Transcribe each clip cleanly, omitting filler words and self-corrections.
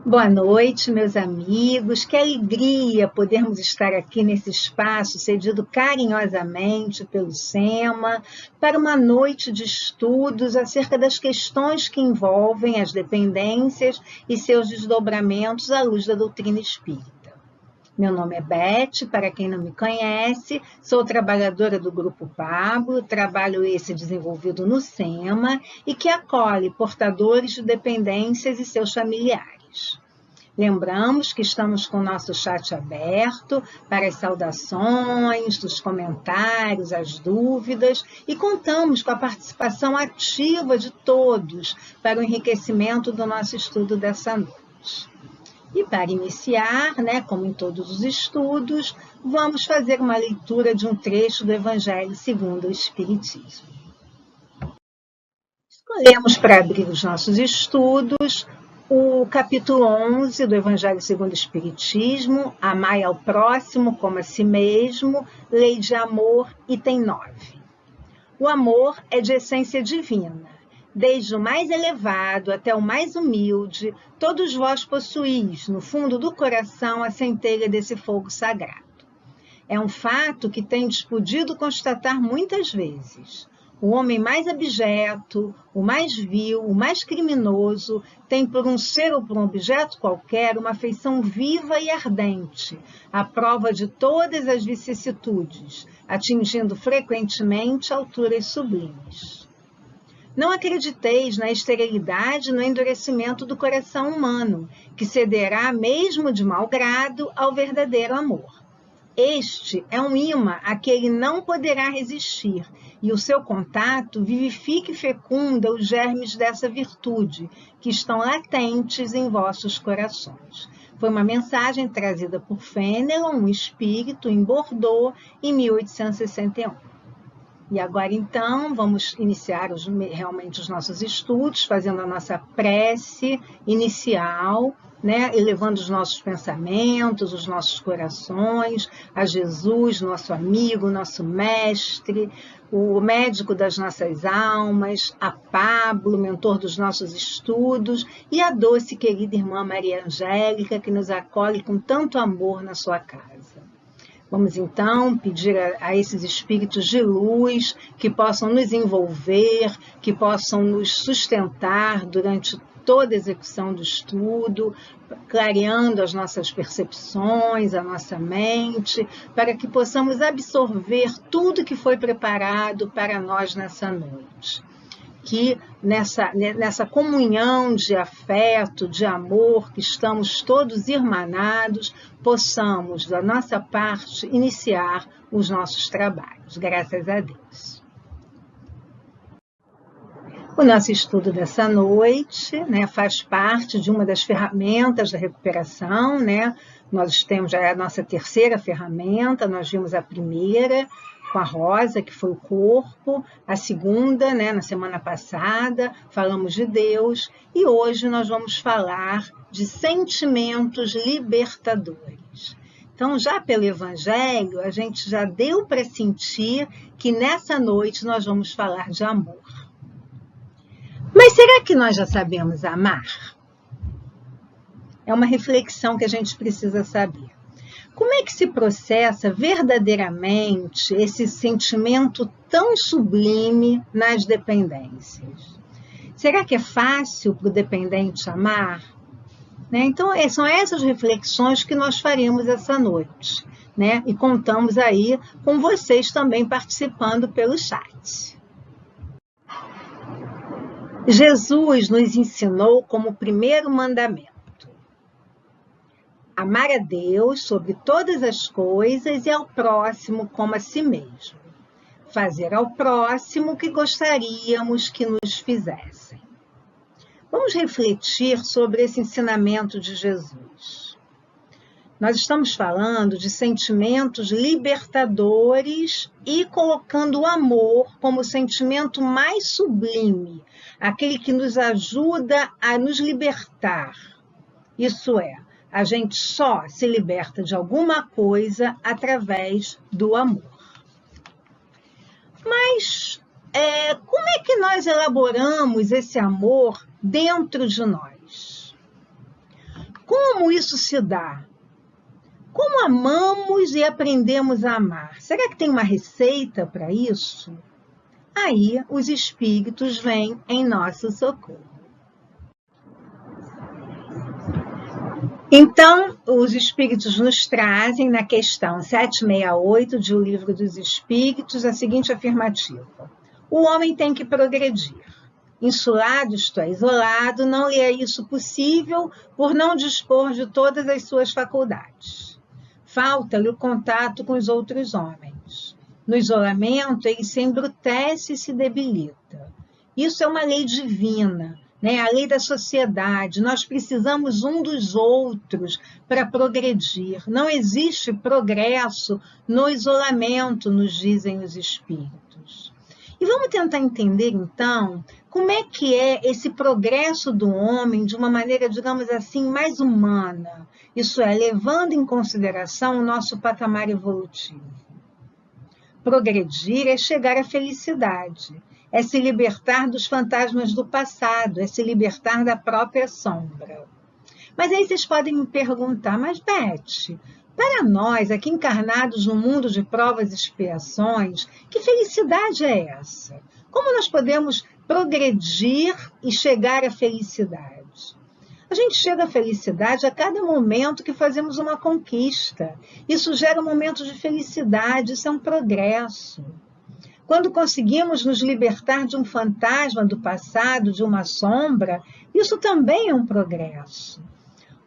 Boa noite, meus amigos. Que alegria podermos estar aqui nesse espaço cedido carinhosamente pelo SEMA para uma noite de estudos acerca das questões que envolvem as dependências e seus desdobramentos à luz da doutrina espírita. Meu nome é Beth, para quem não me conhece, sou trabalhadora do Grupo Pablo, trabalho esse desenvolvido no SEMA e que acolhe portadores de dependências e seus familiares. Lembramos que estamos com o nosso chat aberto para as saudações, os comentários, as dúvidas e contamos com a participação ativa de todos para o enriquecimento do nosso estudo dessa noite. E para iniciar, como em todos os estudos, vamos fazer uma leitura de um trecho do Evangelho segundo o Espiritismo. Escolhemos para abrir os nossos estudos o capítulo 11 do Evangelho segundo o Espiritismo, Amai ao próximo como a si mesmo, Lei de Amor, item 9. O amor é de essência divina. Desde o mais elevado até o mais humilde, todos vós possuís, no fundo do coração, a centelha desse fogo sagrado. É um fato que tendes podido constatar muitas vezes. O homem mais abjeto, o mais vil, o mais criminoso, tem por um ser ou por um objeto qualquer uma afeição viva e ardente, à prova de todas as vicissitudes, atingindo frequentemente alturas sublimes. Não acrediteis na esterilidade e no endurecimento do coração humano, que cederá, mesmo de mau grado, ao verdadeiro amor. Este é um imã a que ele não poderá resistir, e o seu contato vivifica e fecunda os germes dessa virtude, que estão latentes em vossos corações. Foi uma mensagem trazida por Fenelon, um espírito, em Bordeaux, em 1861. E agora, então, vamos iniciar realmente os nossos estudos, fazendo a nossa prece inicial, elevando os nossos pensamentos, os nossos corações a Jesus, nosso amigo, nosso mestre, o médico das nossas almas, a Pablo, mentor dos nossos estudos, e a doce querida irmã Maria Angélica, que nos acolhe com tanto amor na sua casa. Vamos, então, pedir a esses espíritos de luz que possam nos envolver, que possam nos sustentar durante toda a execução do estudo, clareando as nossas percepções, a nossa mente, para que possamos absorver tudo que foi preparado para nós nessa noite. Que nessa comunhão de afeto, de amor, que estamos todos irmanados, possamos, da nossa parte, iniciar os nossos trabalhos. Graças a Deus. O nosso estudo dessa noite faz parte de uma das ferramentas da recuperação. Nós temos já a nossa terceira ferramenta, nós vimos a primeira, com a Rosa, que foi o corpo, a segunda, na semana passada, falamos de Deus, e hoje nós vamos falar de sentimentos libertadores. Então, já pelo Evangelho, a gente já deu para sentir que nessa noite nós vamos falar de amor. Mas será que nós já sabemos amar? É uma reflexão que a gente precisa saber. Como é que se processa verdadeiramente esse sentimento tão sublime nas dependências? Será que é fácil para o dependente amar? Então, são essas reflexões que nós faremos essa noite. E contamos aí com vocês também participando pelo chat. Jesus nos ensinou como primeiro mandamento: amar a Deus sobre todas as coisas e ao próximo como a si mesmo. Fazer ao próximo o que gostaríamos que nos fizessem. Vamos refletir sobre esse ensinamento de Jesus. Nós estamos falando de sentimentos libertadores e colocando o amor como o sentimento mais sublime, aquele que nos ajuda a nos libertar. Isso é, a gente só se liberta de alguma coisa através do amor. Mas como é que nós elaboramos esse amor dentro de nós? Como isso se dá? Como amamos e aprendemos a amar? Será que tem uma receita para isso? Aí os espíritos vêm em nosso socorro. Então, os espíritos nos trazem, na questão 768 de O Livro dos Espíritos, a seguinte afirmativa: o homem tem que progredir. Insulado, isto é, isolado, não lhe é isso possível por não dispor de todas as suas faculdades. Falta-lhe o contato com os outros homens. No isolamento, ele se embrutece e se debilita. Isso é uma lei divina, né? A lei da sociedade. Nós precisamos um dos outros para progredir. Não existe progresso no isolamento, nos dizem os espíritos. E vamos tentar entender, então, como é que é esse progresso do homem de uma maneira, digamos assim, mais humana. Isso é, levando em consideração o nosso patamar evolutivo. Progredir é chegar à felicidade, é se libertar dos fantasmas do passado, é se libertar da própria sombra. Mas aí vocês podem me perguntar, mas Beth, para nós, aqui encarnados no mundo de provas e expiações, que felicidade é essa? Como nós podemos progredir e chegar à felicidade? A gente chega à felicidade a cada momento que fazemos uma conquista. Isso gera um momento de felicidade, isso é um progresso. Quando conseguimos nos libertar de um fantasma do passado, de uma sombra, isso também é um progresso.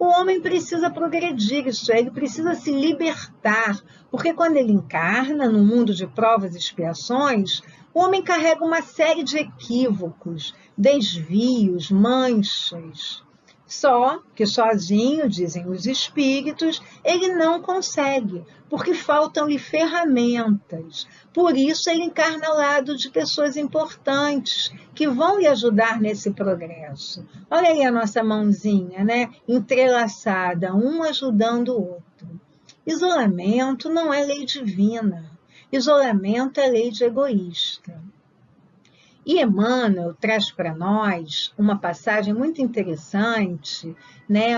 O homem precisa progredir, isso é, ele precisa se libertar, porque quando ele encarna no mundo de provas e expiações, o homem carrega uma série de equívocos, desvios, manchas. Só que sozinho, dizem os espíritos, ele não consegue, porque faltam-lhe ferramentas. Por isso ele encarna ao lado de pessoas importantes, que vão lhe ajudar nesse progresso. Olha aí a nossa mãozinha, né? Entrelaçada, um ajudando o outro. Isolamento não é lei divina. Isolamento é lei de egoísta. E Emmanuel traz para nós uma passagem muito interessante, né?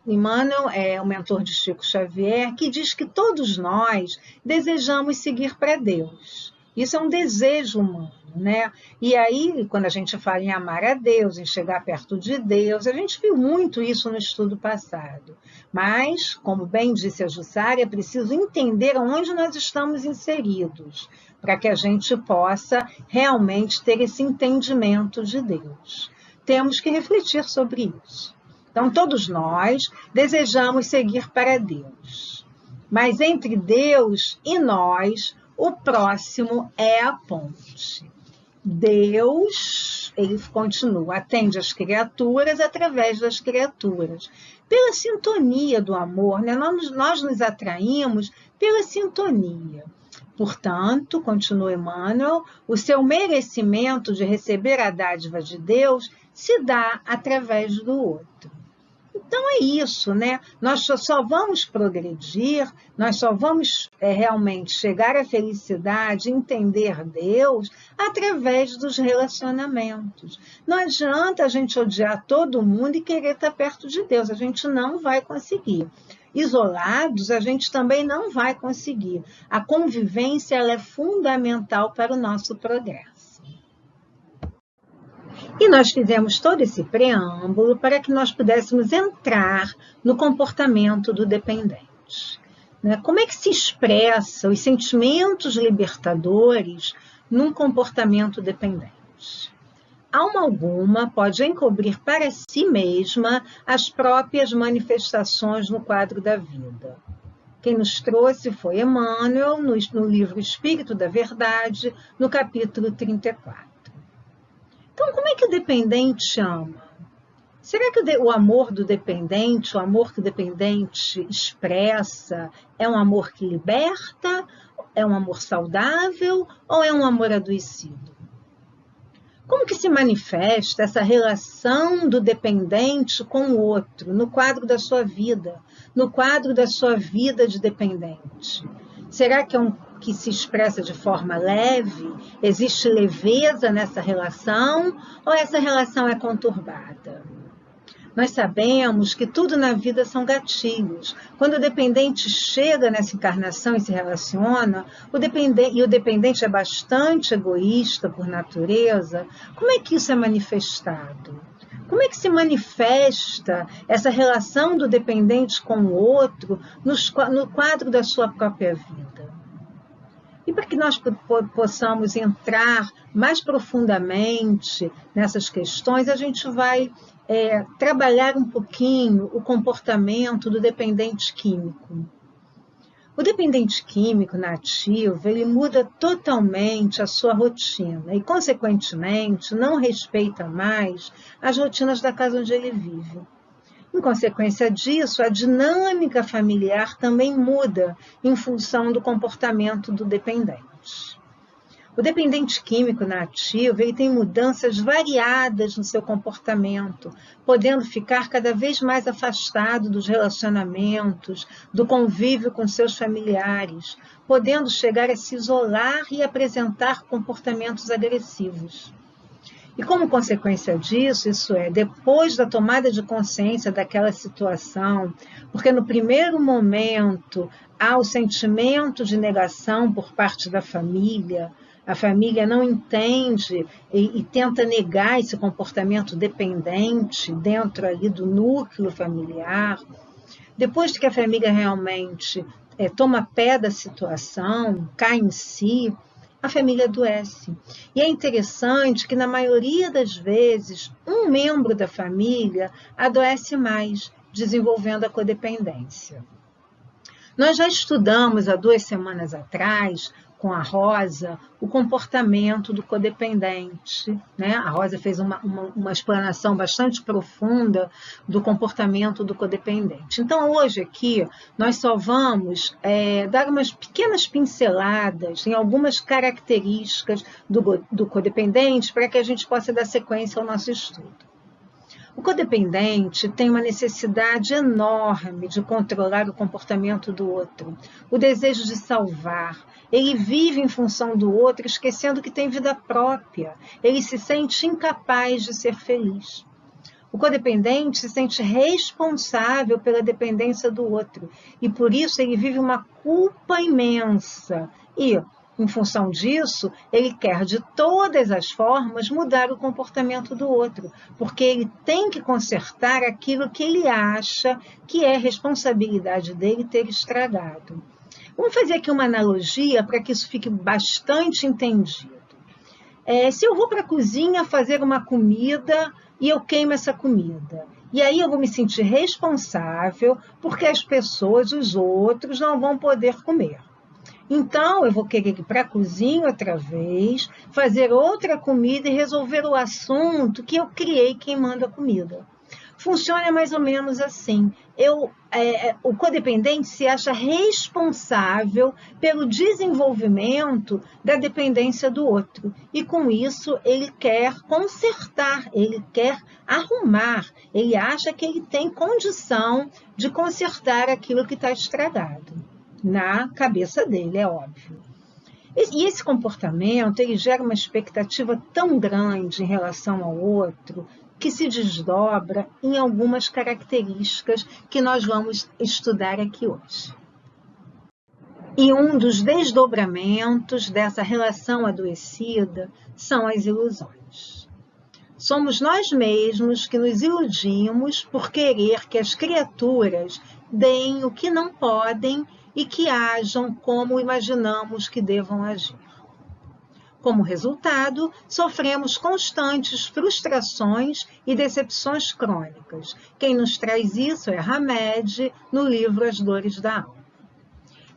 Emmanuel é o mentor de Chico Xavier, que diz que todos nós desejamos seguir para Deus. Isso é um desejo humano, né? E aí, quando a gente fala em amar a Deus, em chegar perto de Deus, a gente viu muito isso no estudo passado. Mas, como bem disse a Jussara, é preciso entender onde nós estamos inseridos, para que a gente possa realmente ter esse entendimento de Deus. Temos que refletir sobre isso. Então, todos nós desejamos seguir para Deus. Mas entre Deus e nós, o próximo é a ponte. Deus, ele continua, atende às criaturas através das criaturas. Pela sintonia do amor, né? Nós nos atraímos pela sintonia. Portanto, continua Emmanuel, o seu merecimento de receber a dádiva de Deus se dá através do outro. Então é isso, né? Nós só vamos progredir, nós só vamos realmente chegar à felicidade, entender Deus, através dos relacionamentos. Não adianta a gente odiar todo mundo e querer estar perto de Deus, a gente não vai conseguir. Isolados, a gente também não vai conseguir. A convivência ela é fundamental para o nosso progresso. E nós fizemos todo esse preâmbulo para que nós pudéssemos entrar no comportamento do dependente. Como é que se expressa os sentimentos libertadores num comportamento dependente? Alma alguma pode encobrir para si mesma as próprias manifestações no quadro da vida. Quem nos trouxe foi Emmanuel, no livro Espírito da Verdade, no capítulo 34. Então, como é que o dependente ama? Será que o amor do dependente, o amor que o dependente expressa, é um amor que liberta, é um amor saudável ou é um amor adoecido? Como que se manifesta essa relação do dependente com o outro, no quadro da sua vida, no quadro da sua vida de dependente? Será que é que se expressa de forma leve? Existe leveza nessa relação ou essa relação é conturbada? Nós sabemos que tudo na vida são gatilhos. Quando o dependente chega nessa encarnação e se relaciona, e o dependente é bastante egoísta por natureza, como é que isso é manifestado? Como é que se manifesta essa relação do dependente com o outro no quadro da sua própria vida? E para que nós possamos entrar mais profundamente nessas questões, a gente vai trabalhar um pouquinho o comportamento do dependente químico. O dependente químico nativo, ele muda totalmente a sua rotina e, consequentemente, não respeita mais as rotinas da casa onde ele vive. Em consequência disso, a dinâmica familiar também muda em função do comportamento do dependente. O dependente químico nativo, ele tem mudanças variadas no seu comportamento, podendo ficar cada vez mais afastado dos relacionamentos, do convívio com seus familiares, podendo chegar a se isolar e apresentar comportamentos agressivos. E como consequência disso, isso é, depois da tomada de consciência daquela situação, porque no primeiro momento há o sentimento de negação por parte da família, a família não entende e tenta negar esse comportamento dependente dentro ali do núcleo familiar. Depois que a família realmente toma pé da situação, cai em si, a família adoece. E é interessante que, na maioria das vezes, um membro da família adoece mais, desenvolvendo a codependência. Nós já estudamos há 2 semanas atrás, com a Rosa, o comportamento do codependente, né? A Rosa fez uma explanação bastante profunda do comportamento do codependente. Então, hoje aqui, nós só vamos dar umas pequenas pinceladas em algumas características do codependente para que a gente possa dar sequência ao nosso estudo. O codependente tem uma necessidade enorme de controlar o comportamento do outro, o desejo de salvar. Ele vive em função do outro, esquecendo que tem vida própria. Ele se sente incapaz de ser feliz. O codependente se sente responsável pela dependência do outro e, por isso, ele vive uma culpa imensa. E, em função disso, ele quer de todas as formas mudar o comportamento do outro, porque ele tem que consertar aquilo que ele acha que é responsabilidade dele ter estragado. Vamos fazer aqui uma analogia para que isso fique bastante entendido. Se eu vou para a cozinha fazer uma comida e eu queimo essa comida, e aí eu vou me sentir responsável porque as pessoas, os outros, não vão poder comer. Então, eu vou querer ir para a cozinha outra vez, fazer outra comida e resolver o assunto que eu criei queimando a comida. Funciona mais ou menos assim. O codependente se acha responsável pelo desenvolvimento da dependência do outro. E, com isso, ele quer consertar, ele quer arrumar. Ele acha que ele tem condição de consertar aquilo que está estragado. Na cabeça dele, é óbvio. E esse comportamento, ele gera uma expectativa tão grande em relação ao outro, que se desdobra em algumas características que nós vamos estudar aqui hoje. E um dos desdobramentos dessa relação adoecida são as ilusões. Somos nós mesmos que nos iludimos por querer que as criaturas deem o que não podem e que ajam como imaginamos que devam agir. Como resultado, sofremos constantes frustrações e decepções crônicas. Quem nos traz isso é Hamed, no livro As Dores da Alma.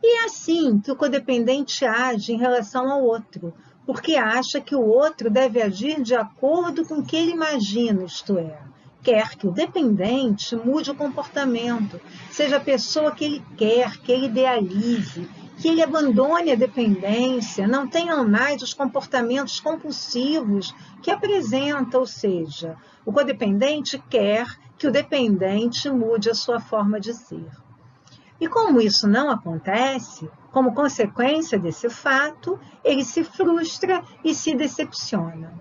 E é assim que o codependente age em relação ao outro, porque acha que o outro deve agir de acordo com o que ele imagina, isto é, quer que o dependente mude o comportamento, seja a pessoa que ele quer, que ele idealize, que ele abandone a dependência, não tenha mais os comportamentos compulsivos que apresenta, ou seja, o codependente quer que o dependente mude a sua forma de ser. E como isso não acontece, como consequência desse fato, ele se frustra e se decepciona.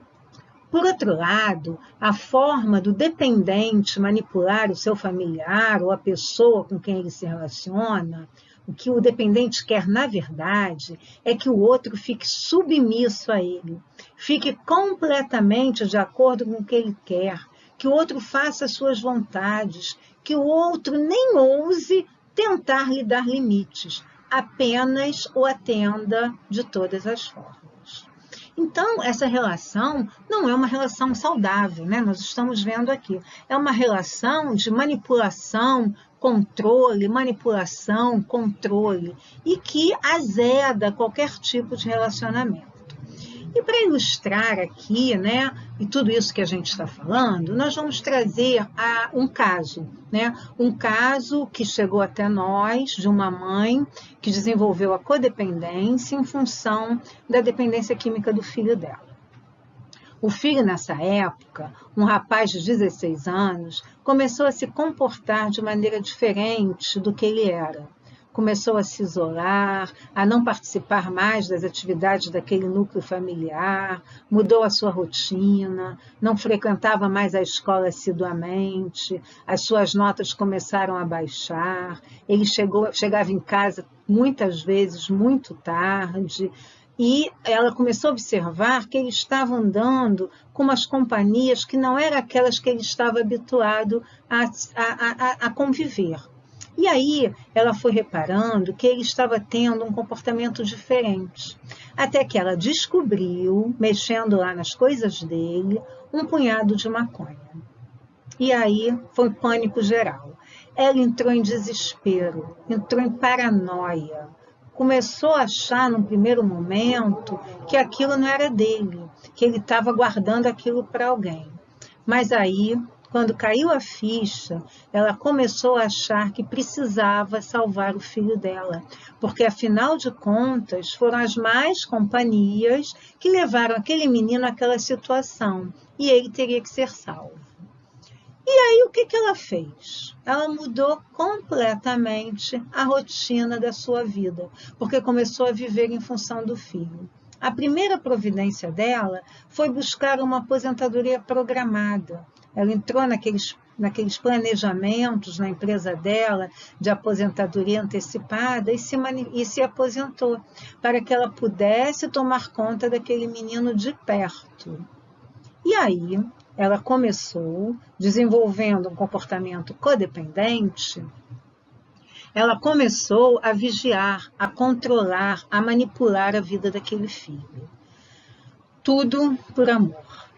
Por outro lado, a forma do dependente manipular o seu familiar ou a pessoa com quem ele se relaciona, o que o dependente quer, na verdade, é que o outro fique submisso a ele, fique completamente de acordo com o que ele quer, que o outro faça as suas vontades, que o outro nem ouse tentar lhe dar limites, apenas o atenda de todas as formas. Então, essa relação não é uma relação saudável, né? Nós estamos vendo aqui. É uma relação de manipulação, controle, e que azeda qualquer tipo de relacionamento. E para ilustrar aqui, né, e tudo isso que a gente está falando, nós vamos trazer um caso, né? Um caso que chegou até nós, de uma mãe que desenvolveu a codependência em função da dependência química do filho dela. O filho, nessa época, um rapaz de 16 anos, começou a se comportar de maneira diferente do que ele era. Começou a se isolar, a não participar mais das atividades daquele núcleo familiar, mudou a sua rotina, não frequentava mais a escola assiduamente, as suas notas começaram a baixar, ele chegava em casa muitas vezes muito tarde, e ela começou a observar que ele estava andando com umas companhias que não eram aquelas que ele estava habituado a conviver. E aí ela foi reparando que ele estava tendo um comportamento diferente. Até que ela descobriu, mexendo lá nas coisas dele, um punhado de maconha. E aí foi pânico geral. Ela entrou em desespero, entrou em paranoia. Começou a achar, num primeiro momento, que aquilo não era dele, que ele estava guardando aquilo para alguém. Mas aí, quando caiu a ficha, ela começou a achar que precisava salvar o filho dela, porque, afinal de contas, foram as más companhias que levaram aquele menino àquela situação, e ele teria que ser salvo. E aí, o que ela fez? Ela mudou completamente a rotina da sua vida, porque começou a viver em função do filho. A primeira providência dela foi buscar uma aposentadoria programada. Ela entrou naqueles planejamentos na empresa dela de aposentadoria antecipada e se aposentou, para que ela pudesse tomar conta daquele menino de perto. E aí, ela começou, desenvolvendo um comportamento codependente, ela começou a vigiar, a controlar, a manipular a vida daquele filho. Tudo por amor.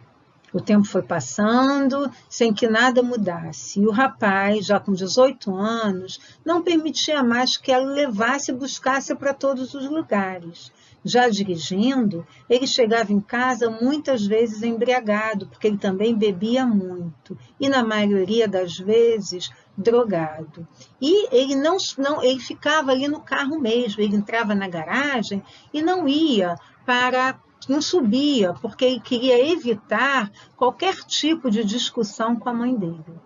O tempo foi passando sem que nada mudasse. E o rapaz, já com 18 anos, não permitia mais que ela levasse e buscasse para todos os lugares. Já dirigindo, ele chegava em casa muitas vezes embriagado, porque ele também bebia muito, e na maioria das vezes drogado. E ele ficava ali no carro mesmo, ele entrava na garagem e não subia, porque ele queria evitar qualquer tipo de discussão com a mãe dele.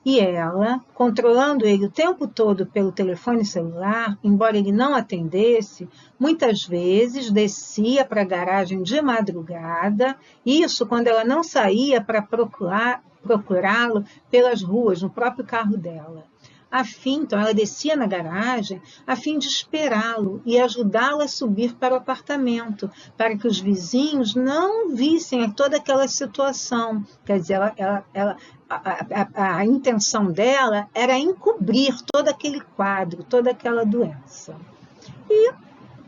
E ela, controlando ele o tempo todo pelo telefone celular, embora ele não atendesse, muitas vezes descia para a garagem de madrugada, isso quando ela não saía para procurá-lo pelas ruas, no próprio carro dela. Então ela descia na garagem a fim de esperá-lo e ajudá-lo a subir para o apartamento, para que os vizinhos não vissem toda aquela situação. Quer dizer, a intenção dela era encobrir todo aquele quadro, toda aquela doença. E,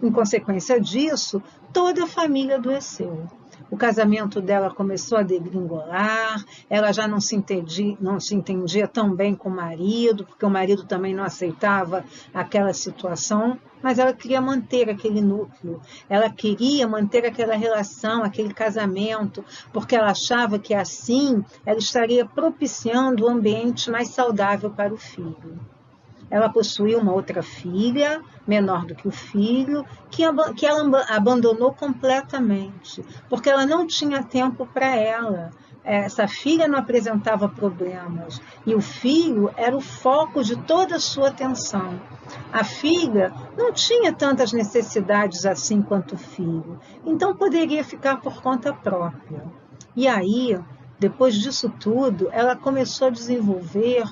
em consequência disso, toda a família adoeceu. O casamento dela começou a degringolar, ela já não se entendia tão bem com o marido, porque o marido também não aceitava aquela situação, mas ela queria manter aquele núcleo, ela queria manter aquela relação, aquele casamento, porque ela achava que assim ela estaria propiciando um ambiente mais saudável para o filho. Ela possuía uma outra filha, menor do que o filho, que ela abandonou completamente, porque ela não tinha tempo para ela. Essa filha não apresentava problemas, e o filho era o foco de toda a sua atenção. A filha não tinha tantas necessidades assim quanto o filho, então poderia ficar por conta própria. E aí, depois disso tudo, ela começou a desenvolver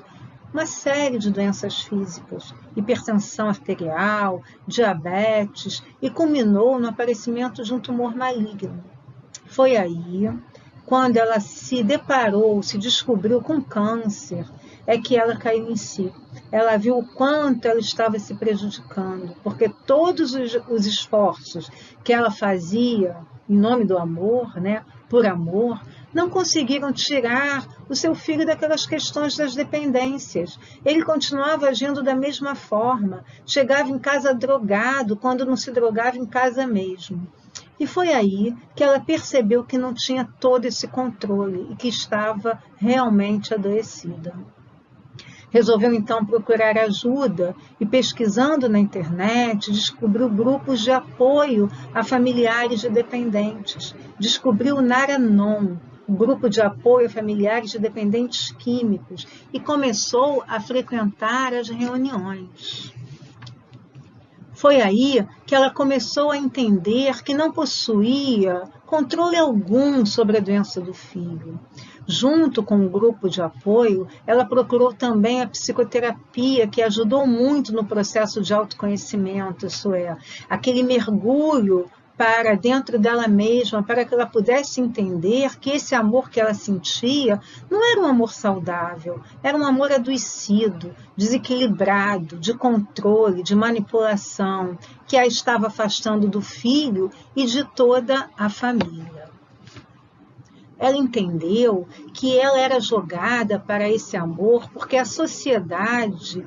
uma série de doenças físicas, hipertensão arterial, diabetes, e culminou no aparecimento de um tumor maligno. Foi aí, quando ela se deparou, se descobriu com câncer, é que ela caiu em si. Ela viu o quanto ela estava se prejudicando, porque todos os esforços que ela fazia em nome do amor, né, por amor, não conseguiram tirar o seu filho daquelas questões das dependências. Ele continuava agindo da mesma forma, chegava em casa drogado, quando não se drogava em casa mesmo. E foi aí que ela percebeu que não tinha todo esse controle e que estava realmente adoecida. Resolveu então procurar ajuda e, pesquisando na internet, descobriu grupos de apoio a familiares de dependentes. Descobriu o Naranon, um grupo de apoio a familiares de dependentes químicos, e começou a frequentar as reuniões. Foi aí que ela começou a entender que não possuía controle algum sobre a doença do filho. Junto com o grupo de apoio, ela procurou também a psicoterapia, que ajudou muito no processo de autoconhecimento, isso é, aquele mergulho para dentro dela mesma, para que ela pudesse entender que esse amor que ela sentia não era um amor saudável, era um amor adoecido, desequilibrado, de controle, de manipulação, que a estava afastando do filho e de toda a família. Ela entendeu que ela era jogada para esse amor porque a sociedade,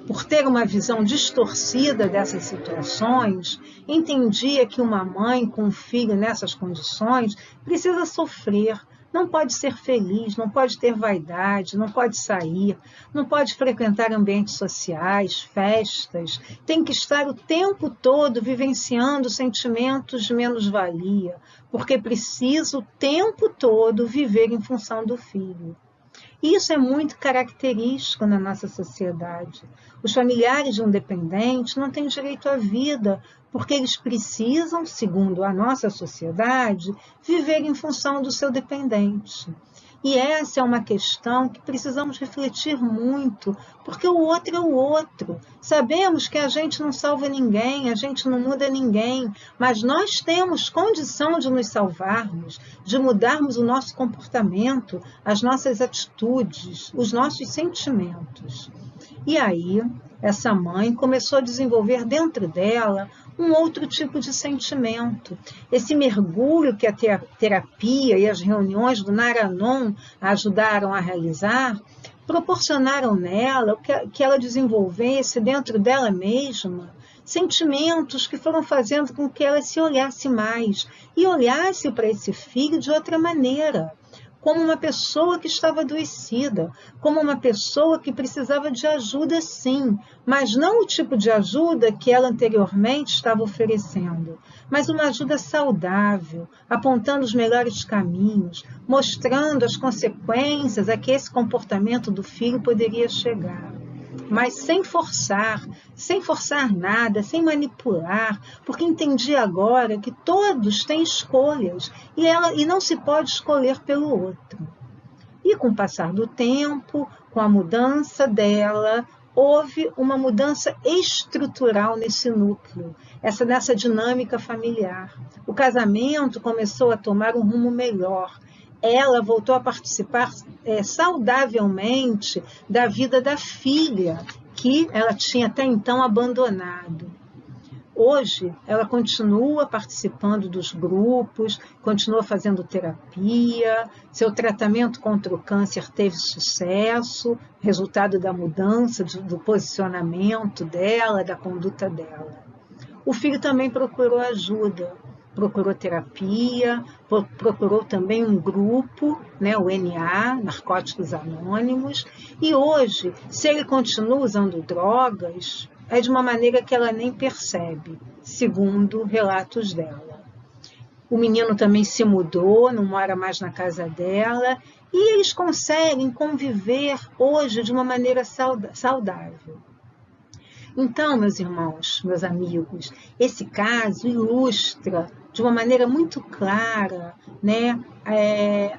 por ter uma visão distorcida dessas situações, entendia que uma mãe com um filho nessas condições precisa sofrer, não pode ser feliz, não pode ter vaidade, não pode sair, não pode frequentar ambientes sociais, festas, tem que estar o tempo todo vivenciando sentimentos de menos-valia, porque precisa o tempo todo viver em função do filho. Isso é muito característico na nossa sociedade. Os familiares de um dependente não têm direito à vida, porque eles precisam, segundo a nossa sociedade, viver em função do seu dependente. E essa é uma questão que precisamos refletir muito, porque o outro é o outro. Sabemos que a gente não salva ninguém, a gente não muda ninguém, mas nós temos condição de nos salvarmos, de mudarmos o nosso comportamento, as nossas atitudes, os nossos sentimentos. E aí, essa mãe começou a desenvolver dentro dela um outro tipo de sentimento. Esse mergulho que a terapia e as reuniões do Naranon ajudaram a realizar, proporcionaram nela que ela desenvolvesse dentro dela mesma sentimentos que foram fazendo com que ela se olhasse mais e olhasse para esse filho de outra maneira, como uma pessoa que estava adoecida, como uma pessoa que precisava de ajuda, sim, mas não o tipo de ajuda que ela anteriormente estava oferecendo, mas uma ajuda saudável, apontando os melhores caminhos, mostrando as consequências a que esse comportamento do filho poderia chegar. Mas sem forçar nada, sem manipular, porque entendi agora que todos têm escolhas e não se pode escolher pelo outro. E com o passar do tempo, com a mudança dela, houve uma mudança estrutural nesse núcleo, nessa dinâmica familiar. O casamento começou a tomar um rumo melhor. Ela voltou a participar saudavelmente da vida da filha, que ela tinha até então abandonado. Hoje, ela continua participando dos grupos, continua fazendo terapia, seu tratamento contra o câncer teve sucesso, resultado da mudança do posicionamento dela, da conduta dela. O filho também procurou ajuda, procurou terapia, procurou também um grupo, né, o NA, Narcóticos Anônimos, e hoje, se ele continua usando drogas, é de uma maneira que ela nem percebe, segundo relatos dela. O menino também se mudou, não mora mais na casa dela, e eles conseguem conviver hoje de uma maneira saudável. Então, meus irmãos, meus amigos, esse caso ilustra de uma maneira muito clara, né?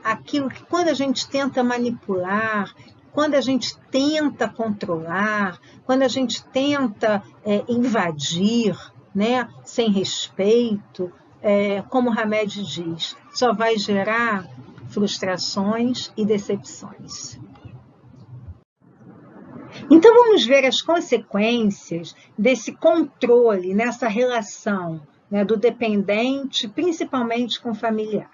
Aquilo que quando a gente tenta manipular, quando a gente tenta controlar, quando a gente tenta invadir, né? Sem respeito, como Hamed diz, só vai gerar frustrações e decepções. Então, vamos ver as consequências desse controle, nessa relação, né, do dependente, principalmente com o familiar.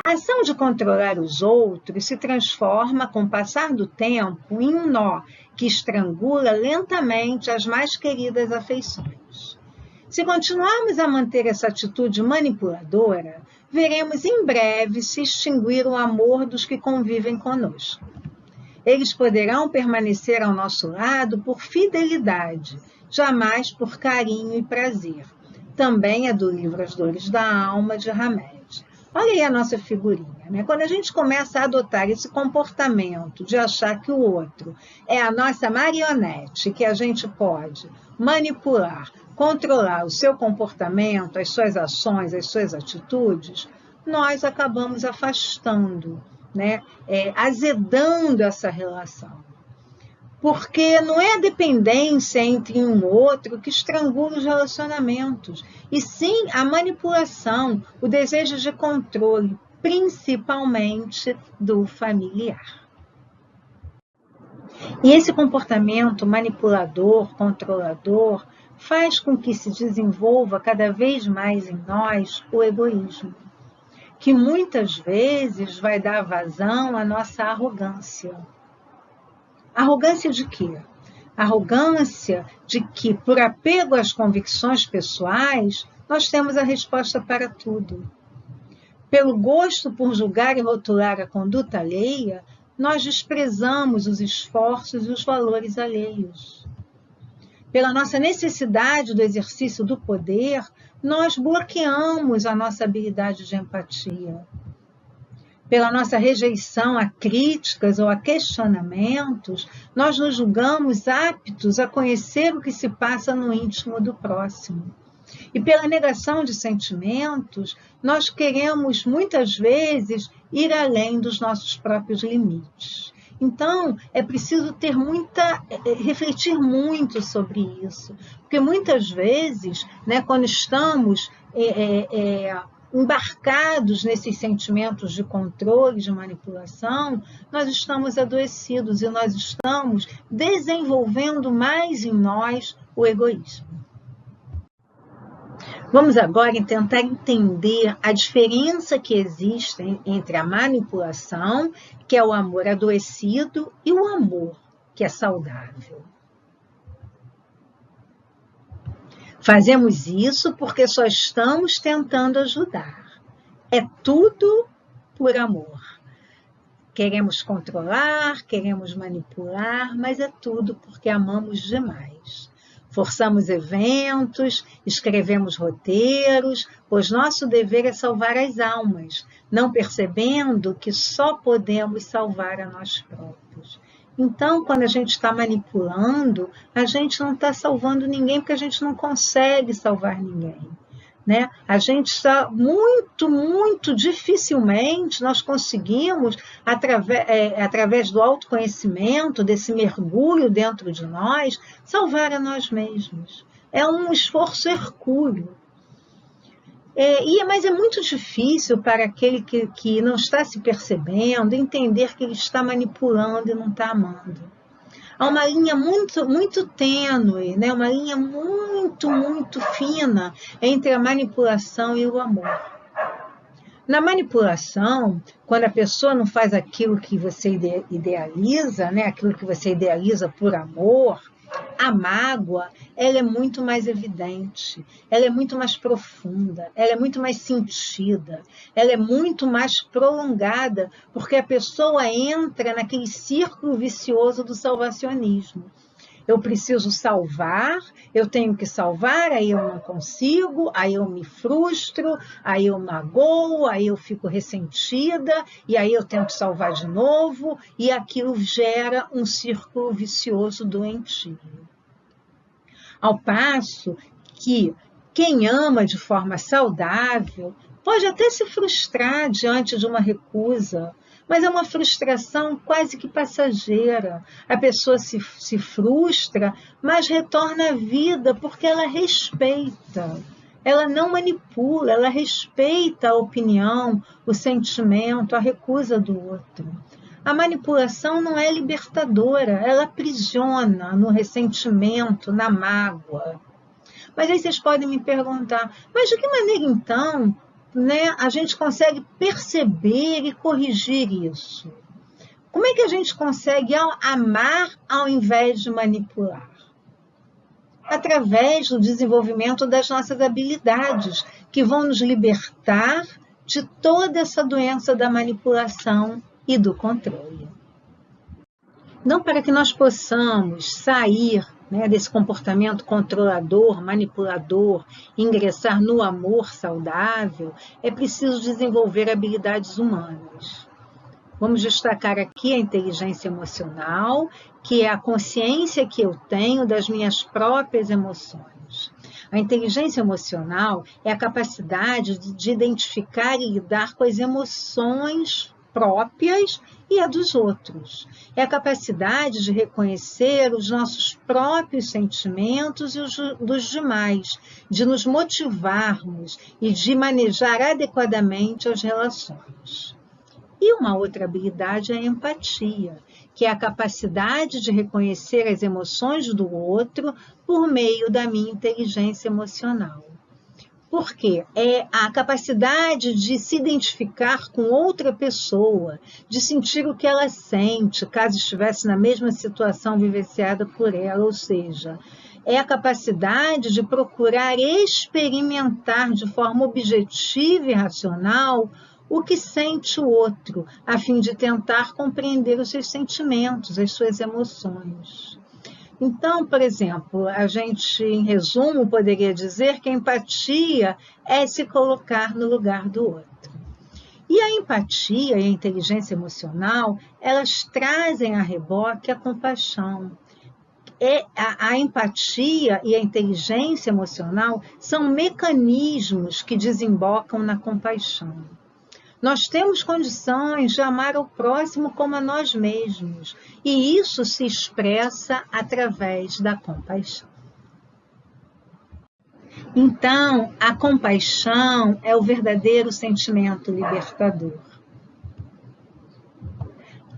A ação de controlar os outros se transforma, com o passar do tempo, em um nó que estrangula lentamente as mais queridas afeições. Se continuarmos a manter essa atitude manipuladora, veremos em breve se extinguir o amor dos que convivem conosco. Eles poderão permanecer ao nosso lado por fidelidade, jamais por carinho e prazer. Também é do livro As Dores da Alma, de Hamed. Olha aí a nossa figurinha, né? Quando a gente começa a adotar esse comportamento de achar que o outro é a nossa marionete, que a gente pode manipular, controlar o seu comportamento, as suas ações, as suas atitudes, nós acabamos afastando, né? Azedando essa relação. Porque não é a dependência entre um e outro que estrangula os relacionamentos, e sim a manipulação, o desejo de controle, principalmente do familiar. E esse comportamento manipulador, controlador, faz com que se desenvolva cada vez mais em nós o egoísmo, que muitas vezes vai dar vazão à nossa arrogância. Arrogância de quê? Arrogância de que, por apego às convicções pessoais, nós temos a resposta para tudo. Pelo gosto por julgar e rotular a conduta alheia, nós desprezamos os esforços e os valores alheios. Pela nossa necessidade do exercício do poder, nós bloqueamos a nossa habilidade de empatia. Pela nossa rejeição a críticas ou a questionamentos, nós nos julgamos aptos a conhecer o que se passa no íntimo do próximo. E pela negação de sentimentos, nós queremos muitas vezes ir além dos nossos próprios limites. Então, é preciso refletir muito sobre isso, porque muitas vezes, né, quando estamos embarcados nesses sentimentos de controle, de manipulação, nós estamos adoecidos e nós estamos desenvolvendo mais em nós o egoísmo. Vamos agora tentar entender a diferença que existe entre a manipulação, que é o amor adoecido, e o amor, que é saudável. Fazemos isso porque só estamos tentando ajudar. É tudo por amor. Queremos controlar, queremos manipular, mas é tudo porque amamos demais. Forçamos eventos, escrevemos roteiros, pois nosso dever é salvar as almas, não percebendo que só podemos salvar a nós próprios. Então, quando a gente está manipulando, a gente não está salvando ninguém, porque a gente não consegue salvar ninguém, né? A gente está muito dificilmente nós conseguimos, através do autoconhecimento, desse mergulho dentro de nós, salvar a nós mesmos. É um esforço hercúleo. Mas é muito difícil para aquele que não está se percebendo entender que ele está manipulando e não está amando. Há uma linha muito tênue, né? Uma linha muito fina entre a manipulação e o amor. Na manipulação, quando a pessoa não faz aquilo que você idealiza, né? Aquilo que você idealiza por amor, a mágoa, ela é muito mais evidente, ela é muito mais profunda, ela é muito mais sentida, ela é muito mais prolongada, porque a pessoa entra naquele círculo vicioso do salvacionismo. Eu preciso salvar, eu tenho que salvar, aí eu não consigo, aí eu me frustro, aí eu magoo, aí eu fico ressentida, e aí eu tento salvar de novo, e aquilo gera um círculo vicioso doentio. Ao passo que Quem ama de forma saudável pode até se frustrar diante de uma recusa, mas é uma frustração quase que passageira. A pessoa se frustra, mas retorna à vida porque ela respeita. Ela não manipula, ela respeita a opinião, o sentimento, a recusa do outro. A manipulação não é libertadora, ela aprisiona no ressentimento, na mágoa. Mas aí vocês podem me perguntar, mas de que maneira então, né, a gente consegue perceber e corrigir isso? Como é que a gente consegue amar ao invés de manipular? Através do desenvolvimento das nossas habilidades, que vão nos libertar de toda essa doença da manipulação e do controle. Não para que nós possamos sair, né, desse comportamento controlador, manipulador, ingressar no amor saudável, é preciso desenvolver habilidades humanas. Vamos destacar aqui a inteligência emocional, que é a consciência que eu tenho das minhas próprias emoções. A inteligência emocional é a capacidade de identificar e lidar com as emoções próprias e a dos outros. É a capacidade de reconhecer os nossos próprios sentimentos e os dos demais, de nos motivarmos e de manejar adequadamente as relações. E uma outra habilidade é a empatia, que é a capacidade de reconhecer as emoções do outro por meio da minha inteligência emocional. Porque é a capacidade de se identificar com outra pessoa, de sentir o que ela sente, caso estivesse na mesma situação vivenciada por ela, ou seja, é a capacidade de procurar experimentar de forma objetiva e racional o que sente o outro, a fim de tentar compreender os seus sentimentos, as suas emoções. Então, por exemplo, a gente, em resumo, poderia dizer que a empatia é se colocar no lugar do outro. E a empatia e a inteligência emocional, elas trazem a reboque a compaixão. A empatia e a inteligência emocional são mecanismos que desembocam na compaixão. Nós temos condições de amar ao próximo como a nós mesmos, e isso se expressa através da compaixão. Então, a compaixão é o verdadeiro sentimento libertador.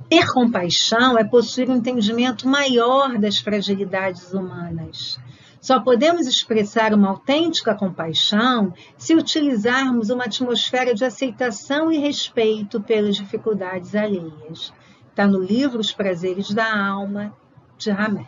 Ter compaixão é possuir um entendimento maior das fragilidades humanas. Só podemos expressar uma autêntica compaixão se utilizarmos uma atmosfera de aceitação e respeito pelas dificuldades alheias. Está no livro Os Prazeres da Alma, de Hamed.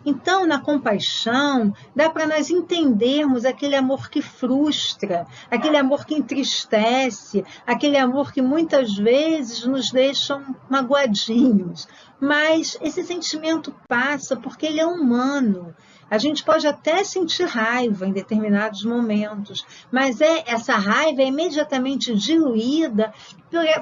Então, na compaixão, dá para nós entendermos aquele amor que frustra, aquele amor que entristece, aquele amor que muitas vezes nos deixa magoadinhos. Mas esse sentimento passa porque ele é humano. A gente pode até sentir raiva em determinados momentos, mas essa raiva é imediatamente diluída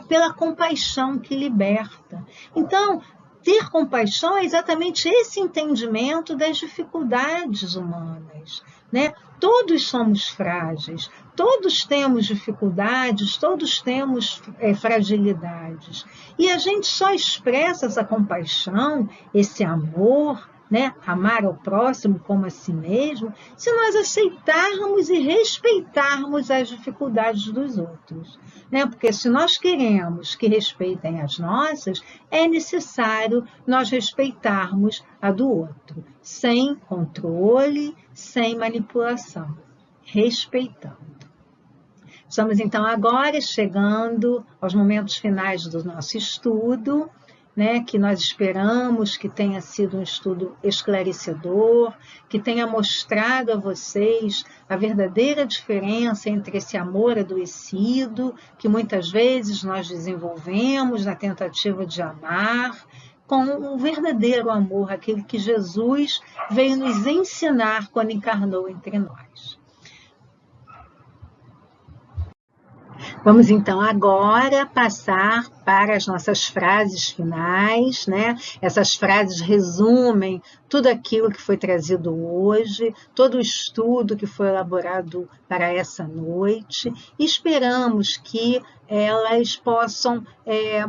pela compaixão que liberta. Então, ter compaixão é exatamente esse entendimento das dificuldades humanas, né? Todos somos frágeis, todos temos dificuldades, todos temos fragilidades. E a gente só expressa essa compaixão, esse amor, né? Amar ao próximo como a si mesmo, se nós aceitarmos e respeitarmos as dificuldades dos outros, né? Porque se nós queremos que respeitem as nossas, é necessário nós respeitarmos a do outro, sem controle, sem manipulação, respeitando. Estamos então agora chegando aos momentos finais do nosso estudo, né, que nós esperamos que tenha sido um estudo esclarecedor, que tenha mostrado a vocês a verdadeira diferença entre esse amor adoecido, que muitas vezes nós desenvolvemos na tentativa de amar, com o verdadeiro amor, aquele que Jesus veio nos ensinar quando encarnou entre nós. Vamos então agora passar para as nossas frases finais, né? Essas frases resumem tudo aquilo que foi trazido hoje, todo o estudo que foi elaborado para essa noite. E esperamos que elas possam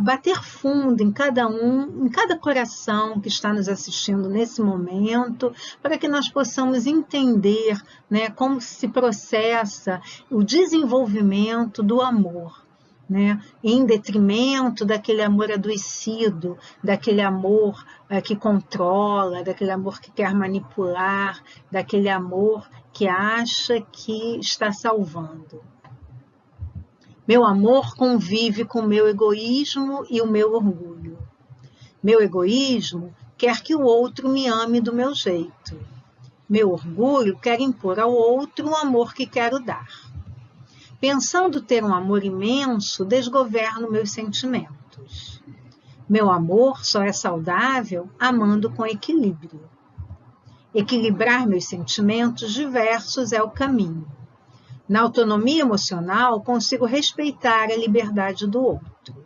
bater fundo em cada coração que está nos assistindo nesse momento, para que nós possamos entender, né, como se processa o desenvolvimento do amor, né, em detrimento daquele amor adoecido, daquele amor que controla, daquele amor que quer manipular, daquele amor que acha que está salvando. Meu amor convive com o meu egoísmo e o meu orgulho. Meu egoísmo quer que o outro me ame do meu jeito. Meu orgulho quer impor ao outro o amor que quero dar. Pensando ter um amor imenso, desgoverno meus sentimentos. Meu amor só é saudável amando com equilíbrio. Equilibrar meus sentimentos diversos é o caminho. Na autonomia emocional, consigo respeitar a liberdade do outro.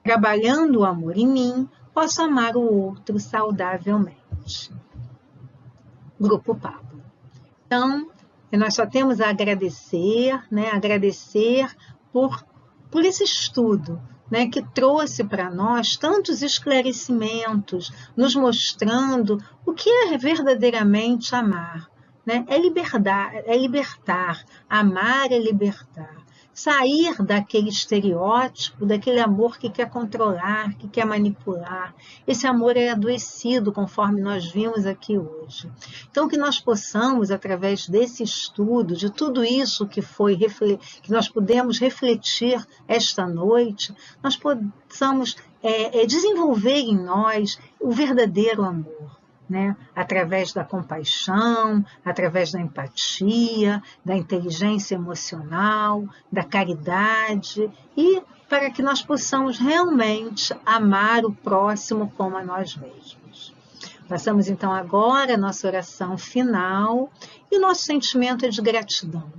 Trabalhando o amor em mim, posso amar o outro saudavelmente. Grupo Pablo. Então, nós só temos a agradecer, né? Agradecer por esse estudo, né? Que trouxe para nós tantos esclarecimentos, nos mostrando o que é verdadeiramente amar. Né? É libertar, amar é libertar. Sair daquele estereótipo, daquele amor que quer controlar, que quer manipular. Esse amor é adoecido, conforme nós vimos aqui hoje. Então, que nós possamos, através desse estudo, de tudo isso que nós pudemos refletir esta noite, nós possamos desenvolver em nós o verdadeiro amor. Né? Através da compaixão, através da empatia, da inteligência emocional, da caridade e para que nós possamos realmente amar o próximo como a nós mesmos. Passamos então agora a nossa oração final e o nosso sentimento é de gratidão.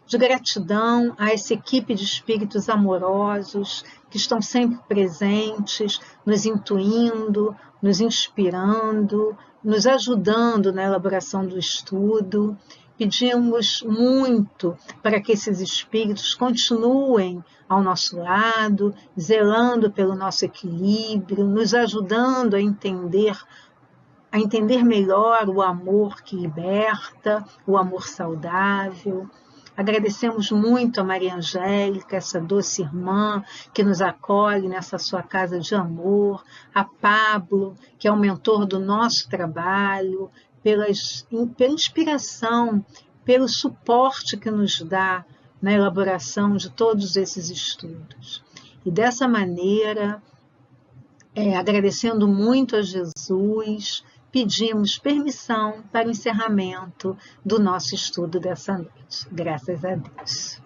De gratidão a essa equipe de espíritos amorosos que estão sempre presentes, nos intuindo, nos inspirando, nos ajudando na elaboração do estudo. Pedimos muito para que esses espíritos continuem ao nosso lado, zelando pelo nosso equilíbrio, nos ajudando a entender melhor o amor que liberta, o amor saudável. Agradecemos muito a Maria Angélica, essa doce irmã que nos acolhe nessa sua casa de amor, a Pablo, que é o mentor do nosso trabalho, pela inspiração, pelo suporte que nos dá na elaboração de todos esses estudos. E dessa maneira, agradecendo muito a Jesus, pedimos permissão para o encerramento do nosso estudo dessa noite. Graças a Deus.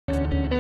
Música